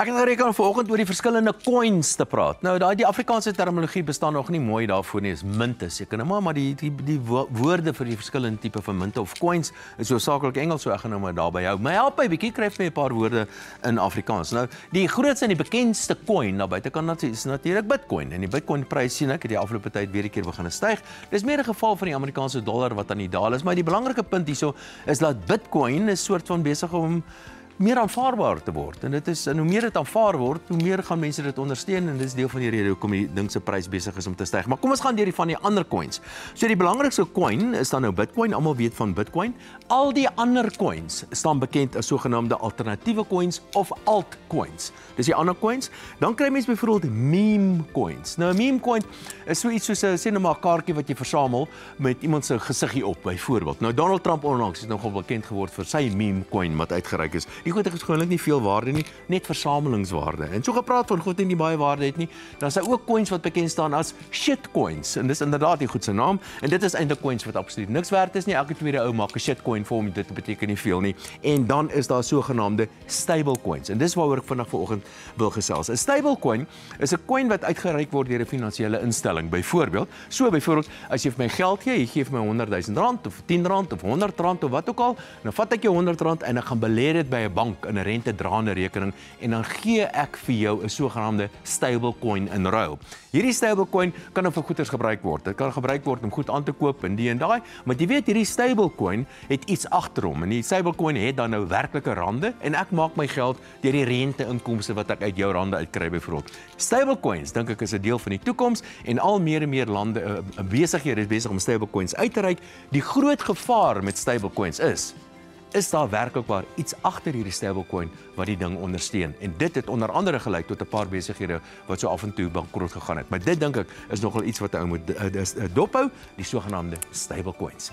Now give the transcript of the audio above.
Ek het gereken om vanoggend oor die verskillende coins te praat. Nou, die Afrikaanse terminologie bestaan nog nie mooi daarvoor nie, is munte seker nou maar die woorde vir die verskillende tipe van munte of coins is hoofsaaklik Engels, so ek gaan nou maar daarby hou. Maar help my bietjie, kry vir my 'n paar woorde in Afrikaans. Nou, die grootste en die bekendste coin na buitekant is natuurlik Bitcoin. En die Bitcoin prys sien ek het die afgelope tyd weer 'n keer begin styg. Dis meer 'n geval van die Amerikaanse dollar wat aan die daal is, maar die belangrike punt hierso is dat Bitcoin 'n soort van besig om meer aanvaarbaar te word. En dit is, en hoe meer dit aanvaar word, hoe meer gaan mense dit ondersteun en dit is deel van die rede hoekom die ding se prys besig is om te styg. Maar kom ons gaan deur die ander coins. So die belangrikste coin is dan nou Bitcoin. Almal weet van Bitcoin. Al die ander coins staan bekend as sogenaamde alternatiewe coins of altcoins. Dis die ander coins. Dan kry mense byvoorbeeld meme coins. Nou 'n meme coin is so iets soos 'n sê nou maar 'n kaartjie wat jy versamel met iemand se gesiggie op byvoorbeeld. Nou Donald Trump onlangs het nogal bekend geword vir sy meme coin wat uitgereik is. Die goed het gewoonlik nie veel waarde nie, net versamelingswaarde. En so gepraat van goed en nie baie waarde het nie, dan is daar ook coins wat bekend staan as shitcoins. En dis inderdaad die goed se naam. En dit is eintlik coins wat absoluut niks werd is nie. Elke tweede ou maak 'n shitcoin vir hom, dit beteken nie veel nie. En dan is daar sogenaamde stablecoins. En dis waaroor ek vandag vanoggend wil gesels. 'n Stablecoin is 'n coin wat uitgereik word deur 'n finansiële instelling. Byvoorbeeld, as jy vir my geld gee, jy gee vir my R100,000 of R10 of R100 of wat ook al, dan vat ek jou R100 en ek gaan belê dit by 'n bank in 'n rentedraende rekening en dan gee ek vir jou 'n sogenaamde stablecoin in ruil. Hierdie stablecoin kan vir goederes gebruik word. Dit kan gebruik word om goed aan te koop en die en daai, maar jy weet hierdie stablecoin het iets agter hom en die stablecoin het dan nou werklike rande en ek maak my geld deur die rente-inkomste wat ek uit jou rande uitkry byvoorbeeld. Stablecoins dink ek is 'n deel van die toekoms en al meer en meer lande besighede is besig om stablecoins uit te reik. Die groot gevaar met stablecoins is daar werklikbaar iets agter hierdie stablecoin wat die ding ondersteun. En dit het onder andere gelei tot 'n paar besighede wat so af en toe bankrot gegaan het. Maar dit dink ek is nogal iets wat 'n ou moet dophou, die sogenaamde stablecoins.